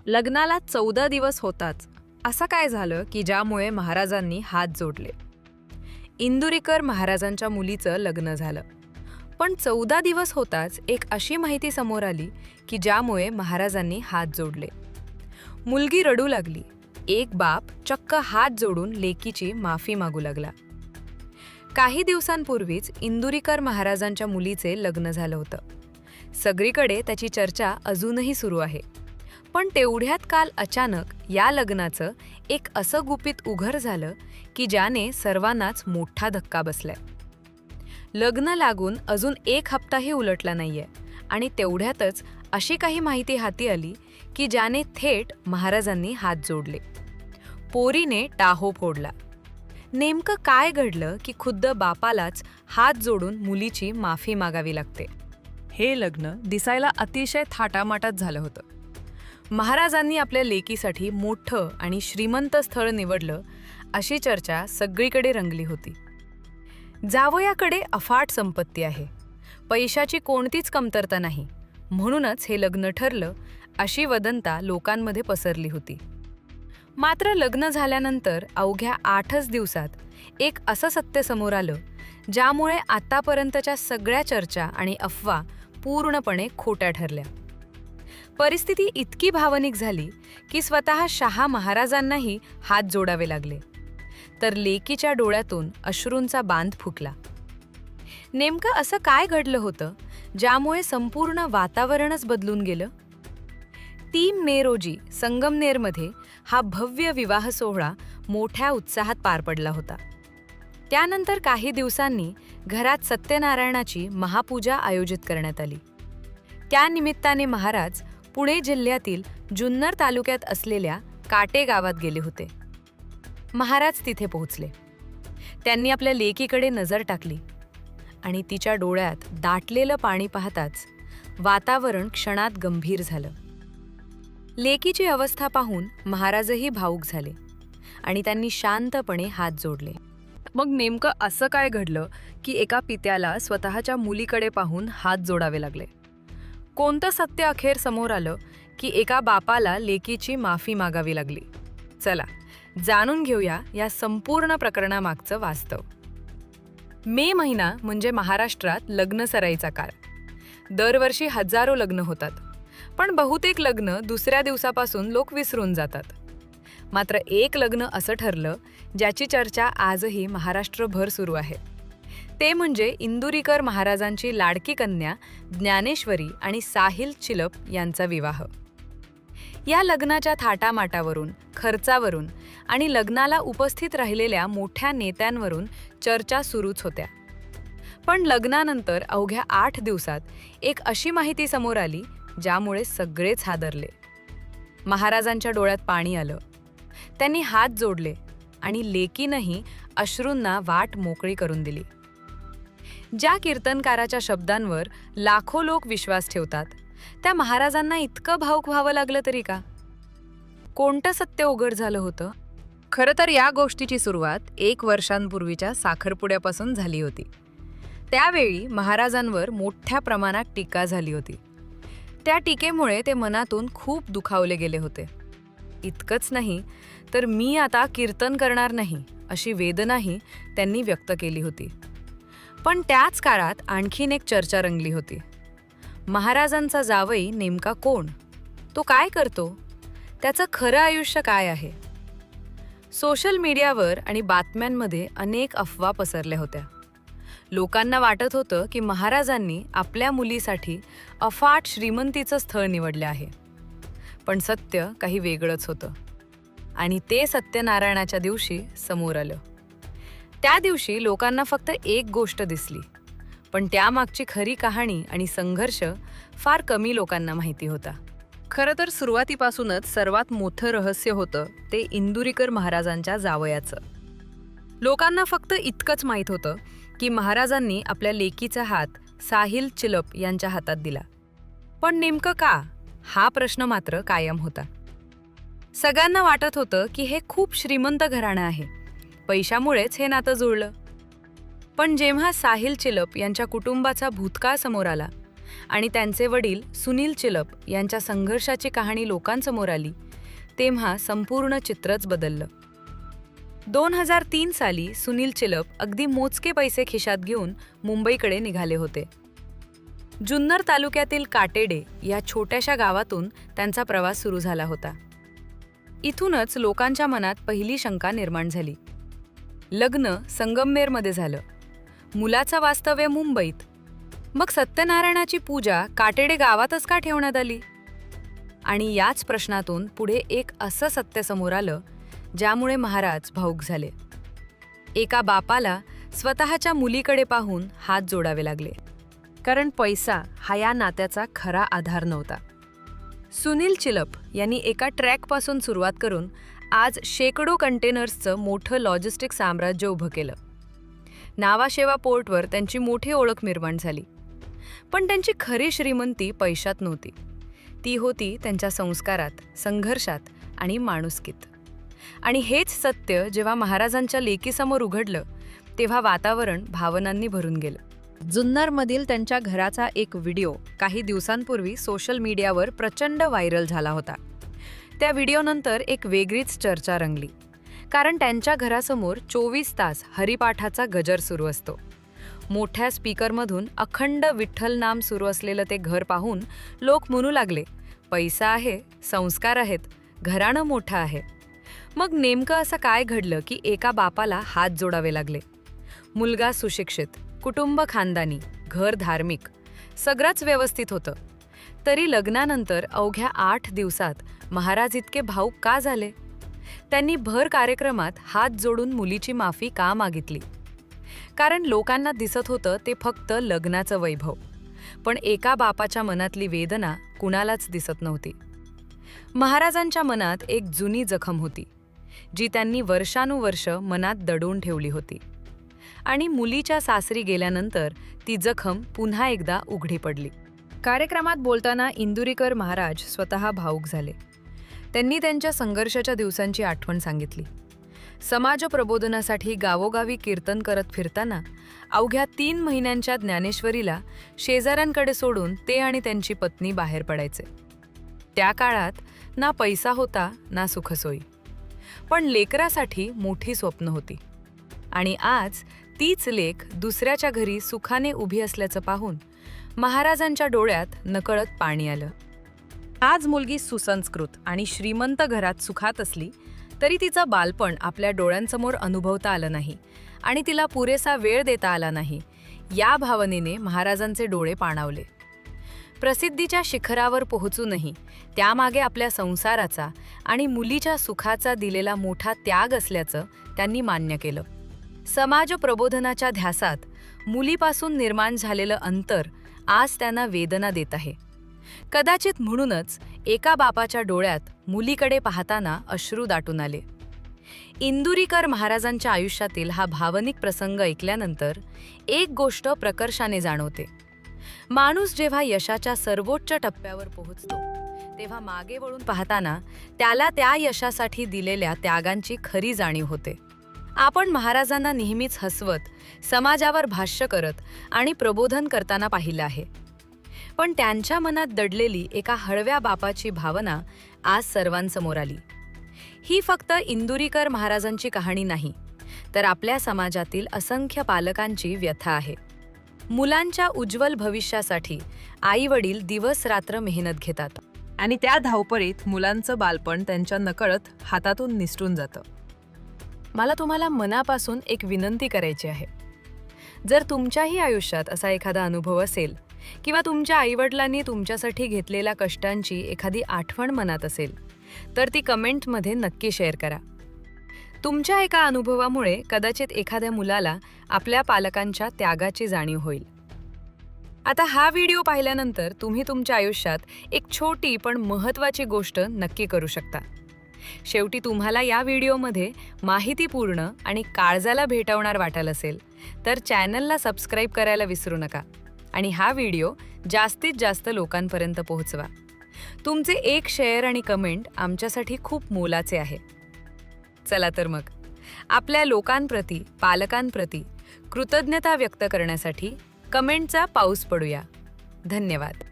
लग्नाला 14 दिवस होताच असं काय झालं की ज्यामुळे महाराजांनी हात जोडले. इंदुरीकर महाराजांच्या मुलीचं लग्न झालं, पण 14 दिवस होताच एक अशी माहिती समोर आली की ज्यामुळे महाराजांनी हात जोडले. मुलगी रडू लागली. एक बाप चक्क हात जोडून लेकीची माफी मागू लागला. काही दिवसांपूर्वीच इंदुरीकर महाराजांच्या मुलीचे लग्न झालं होतं. सगळीकडे त्याची चर्चा अजूनही सुरू आहे. पण तेवढ्यात काल अचानक या लग्नाचं एक असं गुपित उघड झालं की ज्याने सर्वांनाच मोठा धक्का बसलाय. लग्न लागून अजून 1 हप्ताही उलटला नाहीये आणि तेवढ्यातच अशी काही माहिती हाती आली की ज्याने थेट महाराजांनी हात जोडले. पोरीने टाहो फोडला. नेमकं काय घडलं की खुद्द बापालाच हात जोडून मुलीची माफी मागावी लागते. हे लग्न दिसायला अतिशय थाटामाटात झालं होतं. महाराजांनी आपल्या लेकीसाठी मोठं आणि श्रीमंत स्थळ निवडलं अशी चर्चा सगळीकडे रंगली होती. जावयाकडे अफाट संपत्ती आहे, पैशाची कोणतीच कमतरता नाही, म्हणूनच हे लग्न ठरलं अशी वदंता लोकांमध्ये पसरली होती. मात्र लग्न झाल्यानंतर अवघ्या 8च दिवसात एक असं सत्य समोर आलं ज्यामुळे आतापर्यंतच्या सगळ्या चर्चा आणि अफवा पूर्णपणे खोट्या ठरल्या. परिस्थिती इतकी भावनिक झाली की स्वतः शाह महाराजांनाही हात जोडावे लागले, तर लेकीच्या डोळ्यातून अश्रूंचा बांध फुटला. नेमकं असं काय घडलं होतं ज्यामुळे संपूर्ण वातावरणच बदलून गेलं? 3 मे रोजी संगमनेरमध्ये हा भव्य विवाह सोहळा मोठ्या उत्साहात पार पडला होता. त्यानंतर काही दिवसांनी घरात सत्यनारायणाची महापूजा आयोजित करण्यात आली. त्या निमित्ताने महाराज पुणे जिल्ह्यातील जुन्नर तालुक्यात असलेल्या काटे गावात गेले होते. महाराज तिथे पोहोचले. त्यांनी आपल्या लेकीकडे नजर टाकली आणि तिच्या डोळ्यात दाटलेलं पाणी पाहताच वातावरण क्षणात गंभीर झालं. लेकीची अवस्था पाहून महाराजही भावुक झाले आणि त्यांनी शांतपणे हात जोडले. मग नेमकं असं काय घडलं की एका पित्याला स्वतःच्या मुलीकडे पाहून हात जोडावे लागले? कोणतं सत्य अखेर समोर आलं की एका बापाला लेकीची माफी मागावी लागली? चला जाणून घेऊया या संपूर्ण प्रकरणामागचं वास्तव. मे महिना म्हणजे महाराष्ट्रात लग्नसराईचा काळ. दरवर्षी हजारो लग्न होतात, पण बहुतेक लग्न दुसऱ्या दिवसापासून लोक विसरून जातात. मात्र एक लग्न असं ठरलं ज्याची चर्चा आजही महाराष्ट्रभर सुरू आहे. ते म्हणजे इंदुरीकर महाराजांची लाडकी कन्या ज्ञानेश्वरी आणि साहिल चिलप यांचा विवाह. या लग्नाच्या थाटामाटावरून, खर्चावरून आणि लग्नाला उपस्थित राहिलेल्या मोठ्या नेत्यांवरून चर्चा सुरूच होत्या. पण लग्नानंतर अवघ्या 8 दिवसात एक अशी माहिती समोर आली ज्यामुळे सगळेच हादरले. महाराजांच्या डोळ्यात पाणी आलं. त्यांनी हात जोडले आणि लेकीनंही अश्रूंना वाट मोकळी करून दिली. ज्या कीर्तनकाराच्या शब्दांवर लाखो लोक विश्वास ठेवतात, त्या महाराजांना इतकं भावुक व्हावं लागलं तरी का? कोणतं सत्य उघड झालं होतं? खरं तर या गोष्टीची सुरुवात 1 वर्षांपूर्वीच्या साखरपुड्यापासून झाली होती. त्यावेळी महाराजांवर मोठ्या प्रमाणात टीका झाली होती. त्या टीकेमुळे ते मनातून खूप दुखावले गेले होते. इतकंच नाही तर मी आता कीर्तन करणार नाही अशी वेदनाही त्यांनी व्यक्त केली होती. पण त्याच काळात आणखीन एक चर्चा रंगली होती. महाराजांचा जावई नेमका कोण? तो काय करतो? त्याचं खरं आयुष्य काय आहे? सोशल मीडियावर आणि बातम्यांमध्ये अनेक अफवा पसरल्या होत्या. लोकांना वाटत होतं की महाराजांनी आपल्या मुलीसाठी अफाट श्रीमंतीचं स्थळ निवडले आहे. पण सत्य काही वेगळंच होतं आणि ते सत्यनारायणाच्या दिवशी समोर आलं. त्या दिवशी लोकांना फक्त एक गोष्ट दिसली, पण त्यामागची खरी कहाणी आणि संघर्ष फार कमी लोकांना माहिती होता. खरं तर सुरुवातीपासूनच सर्वात मोठं रहस्य होतं ते इंदुरीकर महाराजांच्या जावयाचं. लोकांना फक्त इतकंच माहीत होतं की महाराजांनी आपल्या लेकीचा हात साहिल चिलप यांच्या हातात दिला. पण नेमकं का? हा प्रश्न मात्र कायम होता. सगळ्यांना वाटत होतं की हे खूप श्रीमंत घराणं आहे, पैशामुळेच हे नातं जुळलं. पण जेव्हा साहिल चिलप यांच्या कुटुंबाचा भूतकाळ समोर आला आणि त्यांचे वडील सुनील चिलप यांच्या संघर्षाची कहाणी लोकांसमोर आली तेव्हा संपूर्ण चित्रच बदललं. 2003 साली सुनील चिलप अगदी मोजके पैसे खिशात घेऊन मुंबईकडे निघाले होते. जुन्नर तालुक्यातील काटेडे या छोट्याशा गावातून त्यांचा प्रवास सुरू झाला होता. इथूनच लोकांच्या मनात पहिली शंका निर्माण झाली. लग्न संगमनेरमध्ये झालं, मुलाचं वास्तव्य मुंबईत, मग सत्यनारायणाची पूजा काटेडे गावातच का ठेवण्यात आली? आणि याच प्रश्नातून पुढे एक असं सत्य समोर आलं ज्यामुळे महाराज भावुक झाले. एका बापाला स्वतःच्या मुलीकडे पाहून हात जोडावे लागले, कारण पैसा हा या नात्याचा खरा आधार नव्हता. सुनील चिलप यांनी एका ट्रॅकपासून सुरुवात करून आज शेकडो कंटेनर्सचं मोठं लॉजिस्टिक साम्राज्य उभं केलं. नावाशेवा पोर्टवर त्यांची मोठी ओळख निर्माण झाली. पण त्यांची खरी श्रीमंती पैशात नव्हती, ती होती त्यांच्या संस्कारात, संघर्षात आणि माणुसकीत. आणि हेच सत्य जेव्हा महाराजांच्या लेकीसमोर उघडलं तेव्हा वातावरण भावनांनी भरून गेलं. जुन्नरमधील त्यांच्या घराचा एक व्हिडिओ काही दिवसांपूर्वी सोशल मीडियावर प्रचंड व्हायरल झाला होता. त्या व्हिडिओनंतर एक वेगळीच चर्चा रंगली, कारण त्यांच्या घरासमोर 24 तास हरिपाठाचा गजर सुरू असतो. मोठ्या स्पीकरमधून अखंड विठ्ठल नाम सुरू असलेलं ते घर पाहून लोक म्हणू लागले, पैसा आहे, संस्कार आहेत, घराणं मोठं आहे. मग नेमकं असं काय घडलं की एका बापाला हात जोडावे लागले? मुलगा सुशिक्षित, कुटुंब खानदानी, घर धार्मिक, सगळंच व्यवस्थित होतं. तरी लग्नानंतर अवघ्या 8 दिवसात महाराज इतके भावुक का झाले? त्यांनी भर कार्यक्रमात हात जोडून मुलीची माफी का मागितली? कारण लोकांना दिसत होतं ते फक्त लग्नाचं वैभव, पण एका बापाच्या मनातली वेदना कुणालाच दिसत नव्हती. महाराजांच्या मनात एक जुनी जखम होती, जी त्यांनी वर्षानुवर्ष मनात दडवून ठेवली होती. आणि मुलीच्या सासरी गेल्यानंतर ती जखम पुन्हा एकदा उघडी पडली. कार्यक्रमात बोलताना इंदुरीकर महाराज स्वतः भावुक झाले. त्यांनी त्यांच्या संघर्षाच्या दिवसांची आठवण सांगितली. समाज प्रबोधनासाठी गावोगावी कीर्तन करत फिरताना अवघ्या 3 महिन्यांच्या ज्ञानेश्वरीला शेजाऱ्यांकडे सोडून ते आणि त्यांची पत्नी बाहेर पडायचे. त्या काळात ना पैसा होता ना सुखसोयी, पण लेकरासाठी मोठी स्वप्न होती. आणि आज तीच लेक दुसऱ्याच्या घरी सुखाने उभी असल्याचं पाहून महाराजांच्या डोळ्यात नकळत पाणी आलं. आज मुलगी सुसंस्कृत आणि श्रीमंत घरात सुखात असली तरी तिचं बालपण आपल्या डोळ्यांसमोर अनुभवता आलं नाही आणि तिला पुरेसा वेळ देता आला नाही. या भावनेने महाराजांचे डोळे पाणावले. प्रसिद्धीच्या शिखरावर पोहोचूनही त्यामागे आपल्या संसाराचा आणि मुलीच्या सुखाचा दिलेला मोठा त्याग असल्याचं त्यांनी मान्य केलं. समाज प्रबोधनाच्या ध्यासात मुलीपासून निर्माण झालेलं अंतर आज त्यांना वेदना देत आहे. कदाचित म्हणूनच एका बापाच्या डोळ्यात मुलीकडे पाहताना अश्रू दाटून आले. इंदुरीकर महाराजांच्या आयुष्यातील हा भावनिक प्रसंग ऐकल्यानंतर एक गोष्ट प्रकर्षाने जाणवते. माणूस जेव्हा यशाच्या सर्वोच्च टप्प्यावर पोहोचतो तेव्हा मागे वळून पाहताना त्याला त्या यशासाठी दिलेल्या त्यागांची खरी जाणीव होते. आपण महाराजांना नेहमीच हसवत, समाजावर भाष्य करत आणि प्रबोधन करताना पाहिलं आहे. पण त्यांच्या मनात दडलेली एका हळव्या बापाची भावना आज सर्वांसमोर आली. ही फक्त इंदुरीकर महाराजांची कहाणी नाही, तर आपल्या समाजातील असंख्य पालकांची व्यथा आहे. मुलांच्या उज्ज्वल भविष्यासाठी आई-वडील दिवस-रात्र मेहनत घेतात आणि त्या धावपळीत मुलांचं बालपण त्यांच्या नकळत हातातून निसटून जातं. मला तुम्हाला मनापासून एक विनंती करायची आहे. जर तुमच्याही आयुष्यात असा एखादा अनुभव असेल किंवा तुमच्या आईवडिलांनी तुमच्यासाठी घेतलेल्या कष्टांची एखादी आठवण मनात असेल तर ती कमेंटमध्ये नक्की शेअर करा. तुमच्या एका अनुभवामुळे कदाचित एखाद्या मुलाला आपल्या पालकांच्या त्यागाची जाणीव होईल. आता हा व्हिडिओ पाहिल्यानंतर तुम्ही तुमच्या आयुष्यात एक छोटी पण महत्त्वाची गोष्ट नक्की करू शकता. शेवटी तुम्हाला या व्हिडिओमध्ये माहितीपूर्ण आणि काळजाला भेटवणार वाटलं असेल तर चॅनलला सबस्क्राईब करायला विसरू नका आणि हा व्हिडिओ जास्तीत जास्त लोकांपर्यंत पोहोचवा. तुमचे एक शेअर आणि कमेंट आमच्यासाठी खूप मोलाचे आहे. चला तर मग आपल्या लोकांप्रती, पालकांप्रती कृतज्ञता व्यक्त करण्यासाठी कमेंटचा पाऊस पडूया. धन्यवाद.